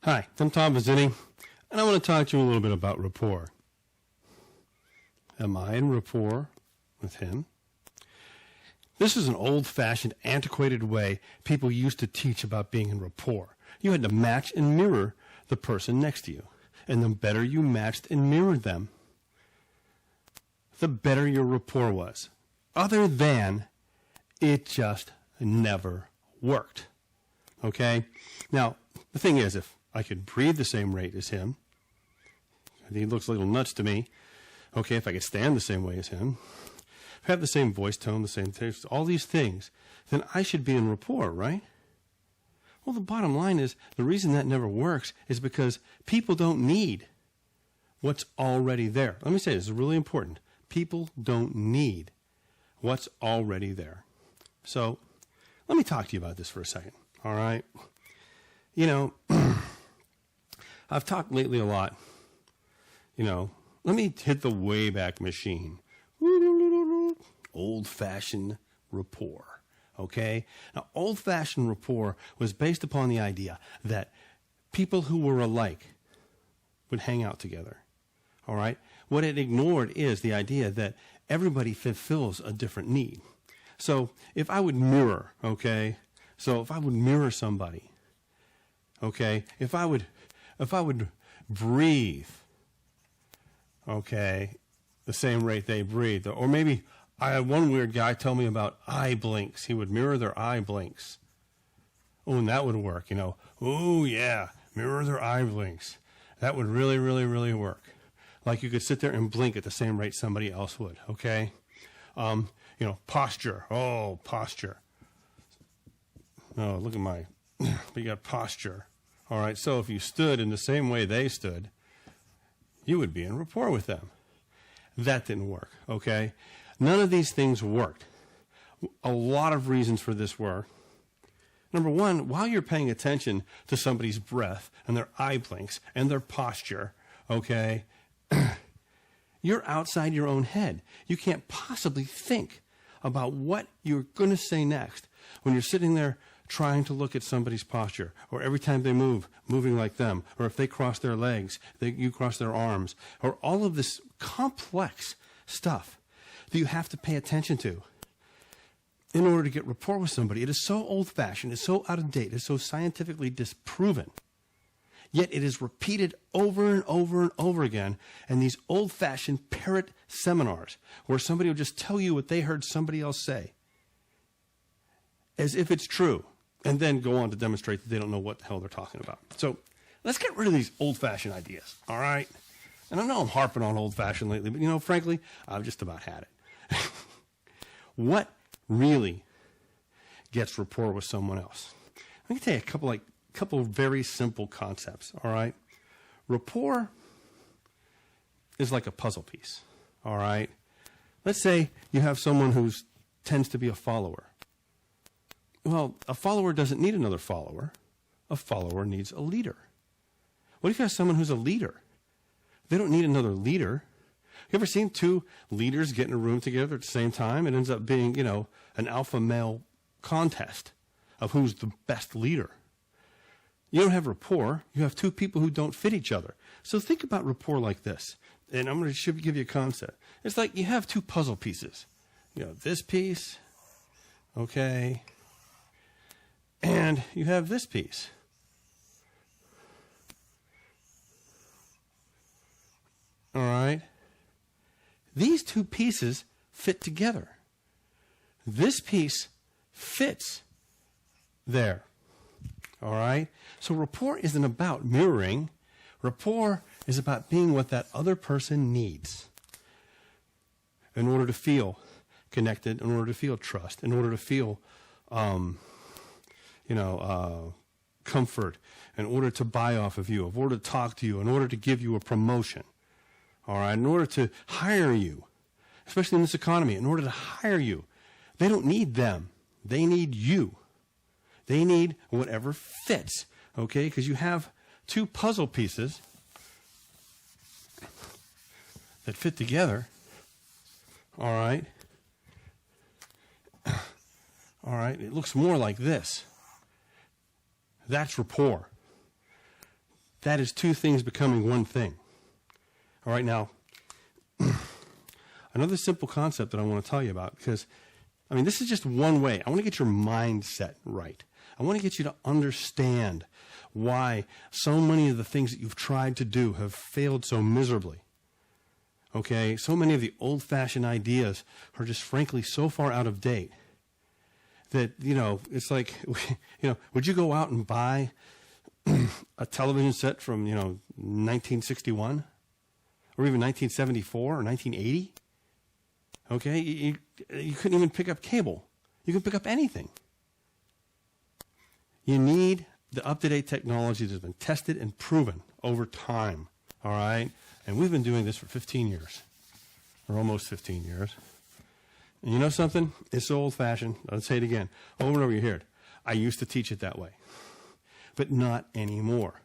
Hi, I'm Tom Vizzini, and I want to talk to you a little bit about rapport. Am I in rapport with him? This is an old-fashioned, antiquated way people used to teach about being in rapport. You had to match and mirror the person next to you. And the better you matched and mirrored them, the better your rapport was. Other than, it just never worked. Okay? Now, the thing is, if I could breathe the same rate as him, he looks a little nuts to me. Okay, if I could stand the same way as him, have the same voice tone, the same taste, all these things, then I should be in rapport, right? Well, the bottom line is, the reason that never works is because people don't need what's already there. Let me say this is really important. People don't need what's already there. So, let me talk to you about this for a second, all right? You know, I've talked lately a lot, let me hit the Wayback Machine. Old-fashioned rapport, okay? Now, old-fashioned rapport was based upon the idea that people who were alike would hang out together, all right? What it ignored is the idea that everybody fulfills a different need. So if I would mirror, okay? So if I would mirror somebody, okay? If I would breathe, okay, the same rate they breathe. Or maybe I had one weird guy tell me about eye blinks. He would mirror their eye blinks. Oh, and that would work, Oh, yeah, mirror their eye blinks. That would really, really, really work. Like you could sit there and blink at the same rate somebody else would, okay? Posture. Oh, posture. Oh, look at my, but you got posture. All right, so if you stood in the same way they stood, you would be in rapport with them. That didn't work, okay? None of these things worked. A lot of reasons for this were, number one, while you're paying attention to somebody's breath and their eye blinks and their posture, okay, you're outside your own head. You can't possibly think about what you're going to say next when you're sitting there trying to look at somebody's posture, or every time they move, moving like them, or if they cross their legs, you cross their arms, or all of this complex stuff that you have to pay attention to in order to get rapport with somebody. It is so old-fashioned, it's so out of date, it's so scientifically disproven, yet it is repeated over and over and over again in these old-fashioned parrot seminars where somebody will just tell you what they heard somebody else say as if it's true, and then go on to demonstrate that they don't know what the hell they're talking about. So let's get rid of these old-fashioned ideas, all right? And I know I'm harping on old-fashioned lately, but, frankly, I've just about had it. What really gets rapport with someone else? Let me tell you a couple of very simple concepts, all right? Rapport is like a puzzle piece, all right? Let's say you have someone who tends to be a follower. Well, a follower doesn't need another follower. A follower needs a leader. What if you have someone who's a leader? They don't need another leader. You ever seen two leaders get in a room together at the same time? It ends up being, an alpha male contest of who's the best leader. You don't have rapport. You have two people who don't fit each other. So think about rapport like this. And I'm going to give you a concept. It's like you have two puzzle pieces. This piece, okay, and you have this piece. All right? These two pieces fit together. This piece fits there. All right? So rapport isn't about mirroring. Rapport is about being what that other person needs in order to feel connected, in order to feel trust, in order to feel comfort, in order to buy off of you, in order to talk to you, in order to give you a promotion, all right, in order to hire you, especially in this economy, in order to hire you. They don't need them. They need you. They need whatever fits, okay, because you have two puzzle pieces that fit together, all right. All right, it looks more like this. That's rapport. that is two things becoming one thing. All right, now, another simple concept that I want to tell you about, because, I mean, this is just one way. I want to get your mindset right. I want to get you to understand why so many of the things that you've tried to do have failed so miserably. Okay, so many of the old-fashioned ideas are just frankly so far out of date that, it's like, would you go out and buy a television set from, 1961 or even 1974 or 1980? Okay, you couldn't even pick up cable. You can pick up anything. You need the up-to-date technology that's been tested and proven over time, all right? And we've been doing this for 15 years, or almost 15 years. And you know something? It's so old-fashioned. I'll say it again. Over and over you hear it. I used to teach it that way, but not anymore,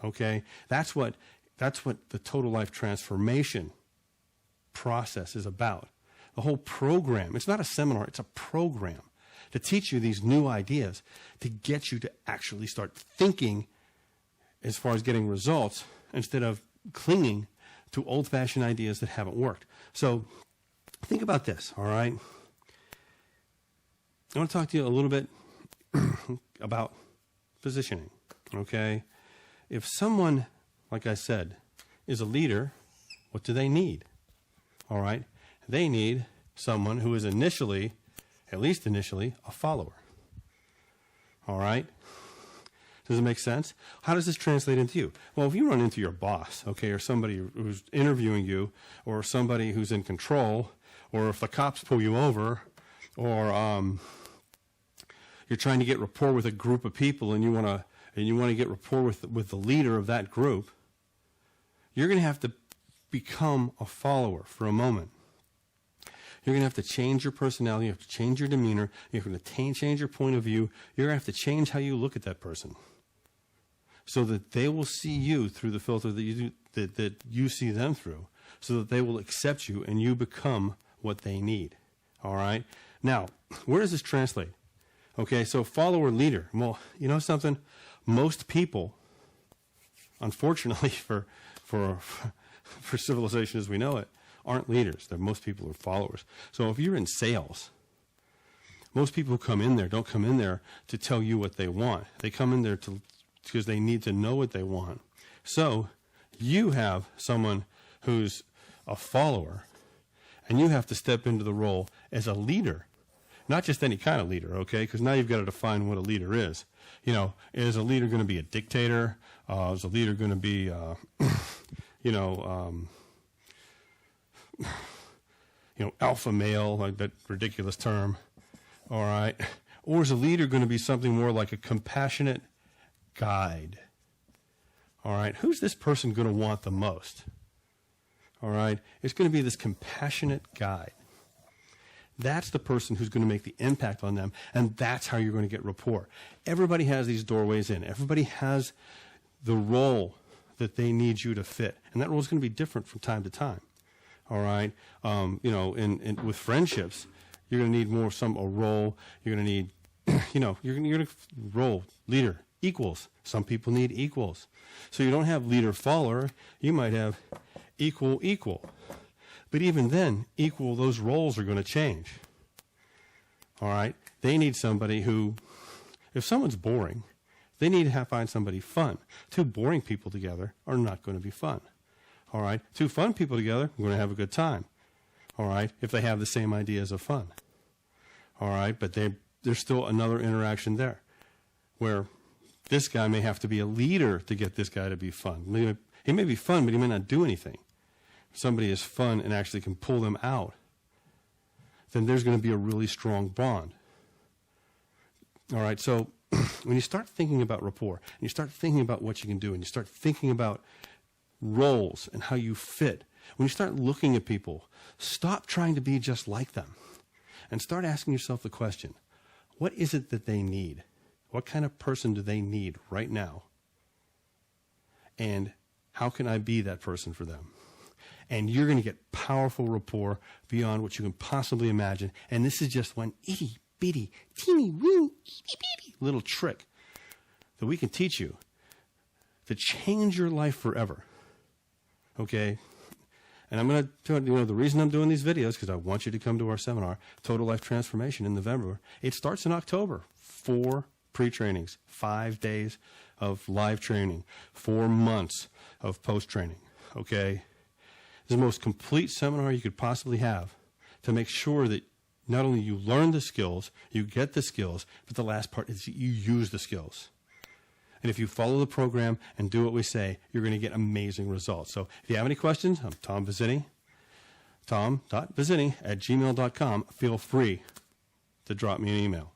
okay? That's what the total life transformation process is about. The whole program. It's not a seminar. It's a program to teach you these new ideas, to get you to actually start thinking as far as getting results instead of clinging to old-fashioned ideas that haven't worked. So think about this, all right? I want to talk to you a little bit about positioning, okay? If someone, like I said, is a leader, what do they need? All right? They need someone who is initially, at least initially, a follower. All right? Does it make sense? How does this translate into you? Well, if you run into your boss, okay, or somebody who's interviewing you, or somebody who's in control, or if the cops pull you over, or you're trying to get rapport with a group of people and you want to get rapport with the leader of that group, you're going to have to become a follower for a moment. You're going to have to change your personality. You have to change your demeanor. You're going to change your point of view. You're going to have to change how you look at that person, so that they will see you through the filter that you see them through, so that they will accept you and you become what they need. All right? Now, where does this translate? Okay, so follower, leader. Well, you know something? Most people, unfortunately for civilization as we know it, aren't leaders. Most people are followers. So if you're in sales, most people who come in there don't come in there to tell you what they want. They come in there because they need to know what they want. So you have someone who's a follower, and you have to step into the role as a leader. Not just any kind of leader, okay? Because now you've got to define what a leader is. Is a leader going to be a dictator? Is a leader going to be, alpha male, like that ridiculous term? All right. Or is a leader going to be something more like a compassionate guide? All right. Who's this person going to want the most? All right. It's going to be this compassionate guide. That's the person who's going to make the impact on them, and that's how you're going to get rapport. Everybody has these doorways in. Everybody has the role that they need you to fit, and that role is going to be different from time to time. All right, with friendships, you're going to need a role. You're going to need, you're going to role leader equals. Some people need equals, so you don't have leader follower. You might have equal. But even then, those roles are going to change. All right? They need somebody who, if someone's boring, they need to find somebody fun. Two boring people together are not going to be fun. All right? Two fun people together are going to have a good time. All right? If they have the same ideas of fun. All right? But there's still another interaction there where this guy may have to be a leader to get this guy to be fun. He may be fun, but he may not do anything. Somebody is fun and actually can pull them out, then there's going to be a really strong bond. All right, so when you start thinking about rapport, and you start thinking about what you can do, and you start thinking about roles and how you fit, when you start looking at people, stop trying to be just like them and start asking yourself the question, what is it that they need? What kind of person do they need right now? And how can I be that person for them? And you're going to get powerful rapport beyond what you can possibly imagine. And this is just one itty-bitty, teeny-weeny, itty-bitty little trick that we can teach you to change your life forever. Okay? And I'm going to, the reason I'm doing these videos, because I want you to come to our seminar, Total Life Transformation, in November. It starts in October. 4 pre-trainings, 5 days of live training, 4 months of post-training. Okay? It's the most complete seminar you could possibly have to make sure that not only you learn the skills, you get the skills, but the last part is you use the skills. And if you follow the program and do what we say, you're going to get amazing results. So if you have any questions, I'm Tom Vizzini, tom.vizzini@gmail.com. Feel free to drop me an email.